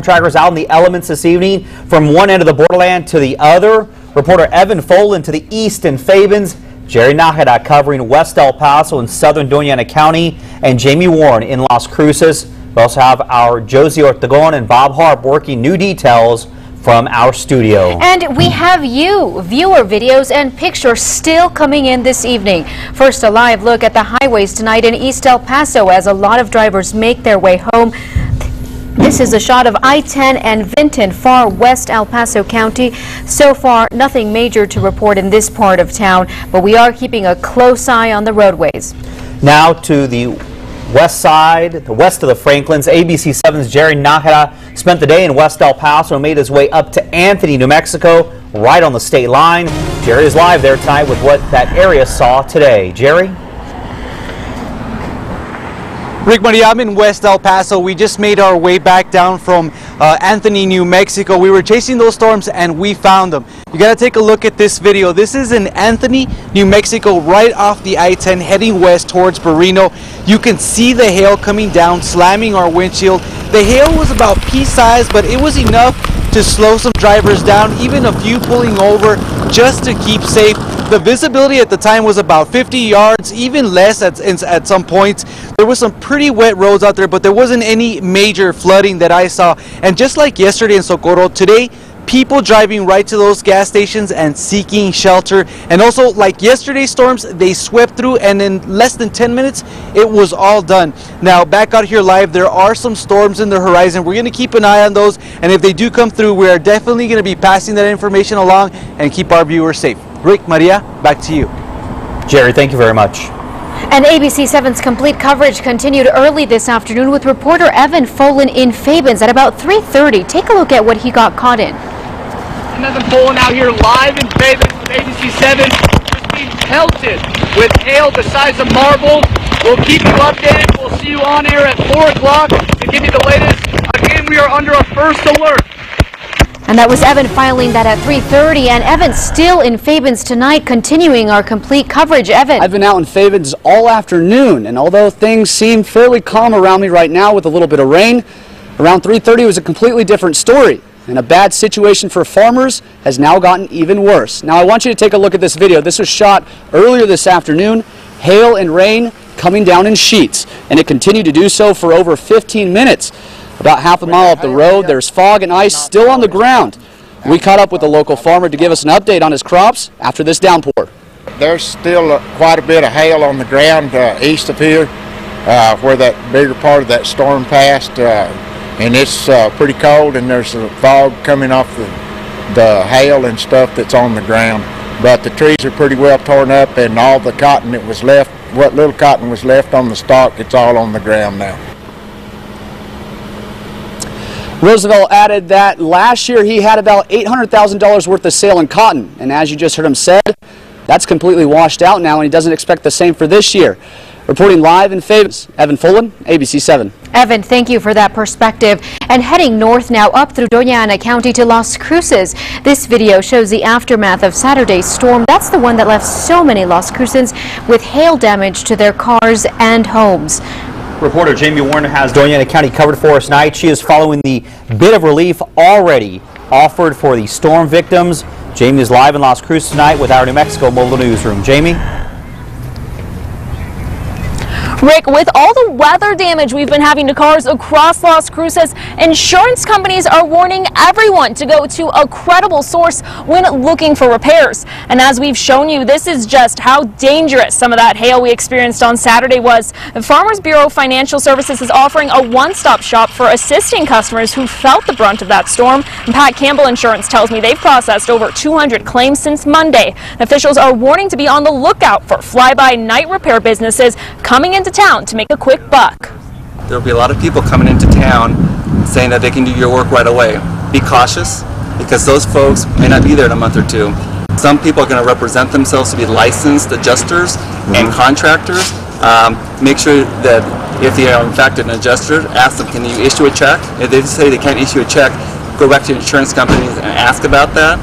Trackers out in the elements this evening from one end of the borderland to the other. Reporter Evan Folan to the east in Fabens, Jerry Nájera covering West El Paso and southern Doña Ana County, and Jamie Warren in Las Cruces. We also have our Josie Ortegon and Bob Harp working new details from our studio. And we have you, viewer videos and pictures still coming in this evening. First, a live look at the highways tonight in East El Paso as a lot of drivers make their way home. This is a shot of I-10 and Vinton, far west El Paso County. So far, nothing major to report in this part of town, but we are keeping a close eye on the roadways. Now to the west side, the west of the Franklins. ABC 7's Jerry Nájera spent the day in West El Paso and made his way up to Anthony, New Mexico, right on the state line. Jerry is live there tonight with what that area saw today. Jerry? Rick, Maria, I'm in West El Paso. We just made our way back down from Anthony, New Mexico. We were chasing those storms and we found them. You got to take a look at this video. This is in Anthony, New Mexico, right off the I-10 heading west towards Barreno. You can see the hail coming down, slamming our windshield. The hail was about pea-sized, but it was enough to slow some drivers down, even a few pulling over just to keep safe. The visibility at the time was about 50 yards, even less at some points. There was some pretty wet roads out there, but there wasn't any major flooding that I saw. And just like yesterday in Socorro, today, people driving right to those gas stations and seeking shelter. And also, like yesterday's storms, they swept through, and in less than 10 minutes, it was all done. Now, back out here live, there are some storms in the horizon. We're going to keep an eye on those, and if they do come through, we are definitely going to be passing that information along and keep our viewers safe. Rick, Maria, back to you. Jerry, thank you very much. And ABC 7's complete coverage continued early this afternoon with reporter Evan Folan in Fabens at about 3:30. Take a look at what he got caught in. Evan Folan out here live in Fabens with ABC 7, just being pelted with hail the size of marbles. We'll keep you updated. We'll see you on air at 4 o'clock to give you the latest. Again, we are under a first alert. And that was Evan filing that at 3:30, and Evan's still in Fabens tonight, continuing our complete coverage. Evan. I've been out in Fabens all afternoon, and although things seem fairly calm around me right now with a little bit of rain, around 3:30 was a completely different story. And a bad situation for farmers has now gotten even worse. Now I want you to take a look at this video. This was shot earlier this afternoon. Hail and rain coming down in sheets, and it continued to do so for over 15 minutes. About half a mile up the road, there's fog and ice still on the ground. We caught up with a local farmer to give us an update on his crops after this downpour. There's still quite a bit of hail on the ground east of here, where that bigger part of that storm passed, and it's pretty cold, and there's a fog coming off the hail and stuff that's on the ground. But the trees are pretty well torn up, and all the cotton that was left, what little cotton was left on the stalk, it's all on the ground now. Roosevelt added that last year he had about $800,000 worth of sale in cotton, and as you just heard him said, that's completely washed out now, and he doesn't expect the same for this year. Reporting live in Fabens, Evan Folan, ABC 7. Evan, thank you for that perspective. And heading north now up through Doña Ana County to Las Cruces. This video shows the aftermath of Saturday's storm. That's the one that left so many Las Cruces with hail damage to their cars and homes. Reporter Jamie Warren has Doña Ana County covered for us tonight. She is following the bit of relief already offered for the storm victims. Jamie is live in Las Cruces tonight with our New Mexico Mobile Newsroom. Jamie? Rick, with all the weather damage we've been having to cars across Las Cruces, insurance companies are warning everyone to go to a credible source when looking for repairs. And as we've shown you, this is just how dangerous some of that hail we experienced on Saturday was. The Farmers Bureau Financial Services is offering a one-stop shop for assisting customers who felt the brunt of that storm. And Pat Campbell Insurance tells me they've processed over 200 claims since Monday. Officials are warning to be on the lookout for fly-by night repair businesses coming into town to make a quick buck. There'll be a lot of people coming into town saying that they can do your work right away. Be cautious, because those folks may not be there in a month or two. Some people are going to represent themselves to be licensed adjusters and contractors. Make sure that if they are in fact an adjuster, ask them, can you issue a check? If they say they can't issue a check, go back to insurance companies and ask about that.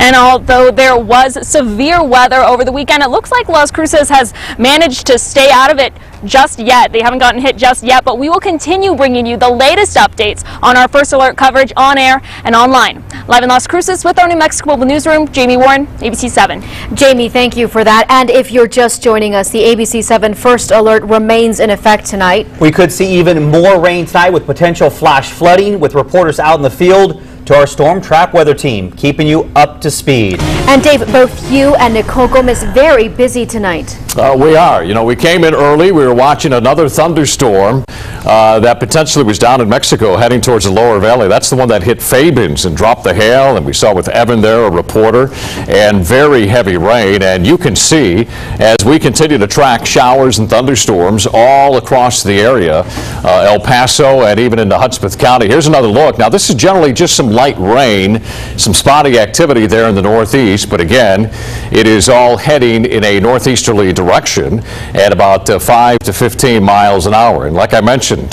And although there was severe weather over the weekend, it looks like Las Cruces has managed to stay out of it just yet. They haven't gotten hit just yet, but we will continue bringing you the latest updates on our First Alert coverage on air and online. Live in Las Cruces with our New Mexico Mobile Newsroom, Jamie Warren, ABC 7. Jamie, thank you for that. And if you're just joining us, the ABC 7 First Alert remains in effect tonight. We could see even more rain tonight with potential flash flooding, with reporters out in the field to our storm track weather team, keeping you up to speed. And Dave, both you and Nicole Gomez very busy tonight. We are. You know, we came in early. We were watching another thunderstorm that potentially was down in Mexico heading towards the lower valley. That's the one that hit Fabens and dropped the hail. And we saw with Evan there, a reporter, and very heavy rain. And you can see as we continue to track showers and thunderstorms all across the area, El Paso and even into Hudspeth County. Here's another look. Now, this is generally just some light rain, some spotty activity there in the northeast. But again, it is all heading in a northeasterly direction at about 5 to 15 miles an hour. And like I mentioned,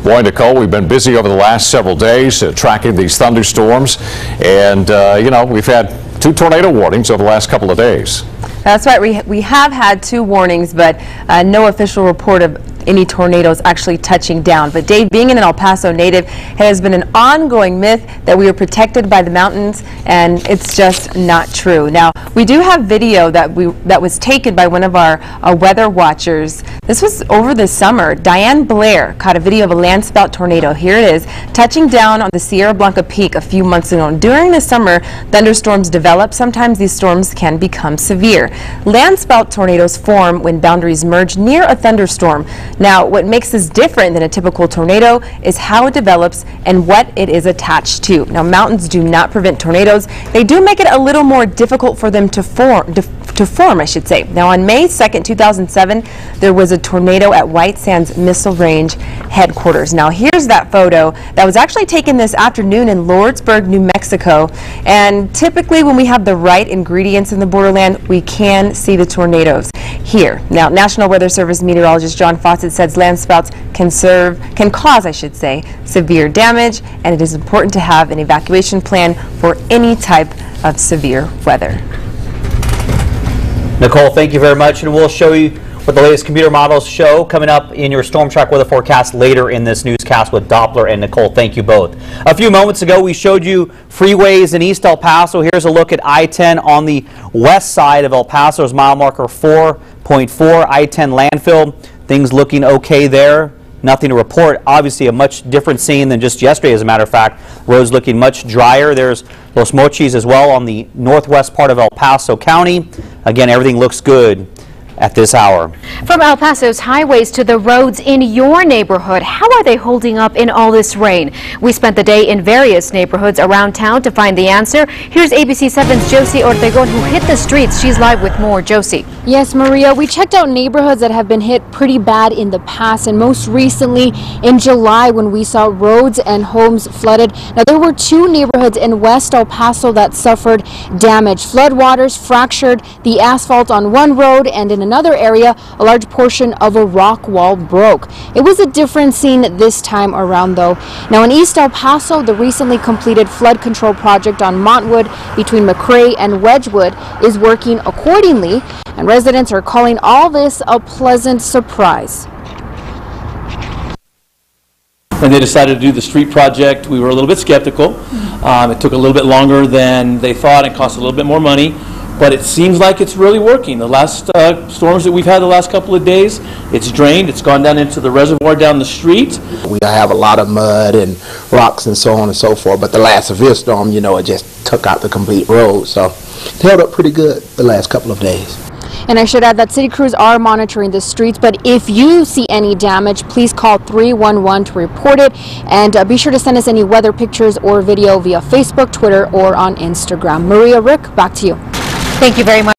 boy, Nicole, we've been busy over the last several days tracking these thunderstorms. And, you know, we've had 2 tornado warnings over the last couple of days. That's right. We have had 2 warnings, but no official report of any tornadoes actually touching down. But Dave, being an El Paso native, it has been an ongoing myth that we are protected by the mountains, and it's just not true. Now, we do have video that was taken by one of our weather watchers. This was over the summer. Diane Blair caught a video of a landspout tornado. Here it is, touching down on the Sierra Blanca Peak a few months ago. And during the summer, thunderstorms develop. Sometimes these storms can become severe. Landspout tornadoes form when boundaries merge near a thunderstorm. Now, what makes this different than a typical tornado is how it develops and what it is attached to. Now, mountains do not prevent tornadoes. They do make it a little more difficult for them to form, I should say. Now, on May 2nd, 2007, there was a tornado at White Sands Missile Range headquarters. Now, here's that photo that was actually taken this afternoon in Lordsburg, New Mexico. And typically, when we have the right ingredients in the borderland, we can see the tornadoes here. Now, National Weather Service meteorologist John Fawcett says landspouts can cause, I should say, severe damage, and it is important to have an evacuation plan for any type of severe weather. Nicole, thank you very much, and we'll show you what the latest computer models show coming up in your storm track weather forecast later in this newscast with Doppler and Nicole. Thank you both. A few moments ago, we showed you freeways in East El Paso. Here's a look at I-10 on the west side of El Paso's mile marker 4.4, I-10 landfill. Things looking okay there. Nothing to report. Obviously a much different scene than just yesterday, as a matter of fact. Roads looking much drier. There's Los Mochis as well on the northwest part of El Paso County. Again, everything looks good at this hour. From El Paso's highways to the roads in your neighborhood, how are they holding up in all this rain? We spent the day in various neighborhoods around town to find the answer. Here's ABC 7's Josie Ortegon, who hit the streets. She's live with more. Josie. Yes, Maria, we checked out neighborhoods that have been hit pretty bad in the past, and most recently in July when we saw roads and homes flooded. Now, there were 2 neighborhoods in West El Paso that suffered damage. Floodwaters fractured the asphalt on one road, and in another area, a large portion of a rock wall broke. It was a different scene this time around, though. Now, in East El Paso, the recently completed flood control project on Montwood between McRae and Wedgwood is working accordingly, and residents are calling all this a pleasant surprise. When they decided to do the street project, we were a little bit skeptical. It took a little bit longer than they thought and cost a little bit more money. But it seems like it's really working. The last storms that we've had the last couple of days, it's drained, it's gone down into the reservoir down the street. We have a lot of mud and rocks and so on and so forth, but the last severe storm, you know, it just took out the complete road. So it held up pretty good the last couple of days. And I should add that city crews are monitoring the streets, but if you see any damage, please call 311 to report it, and be sure to send us any weather pictures or video via Facebook, Twitter, or on Instagram. Maria, Rick, back to you. Thank you very much.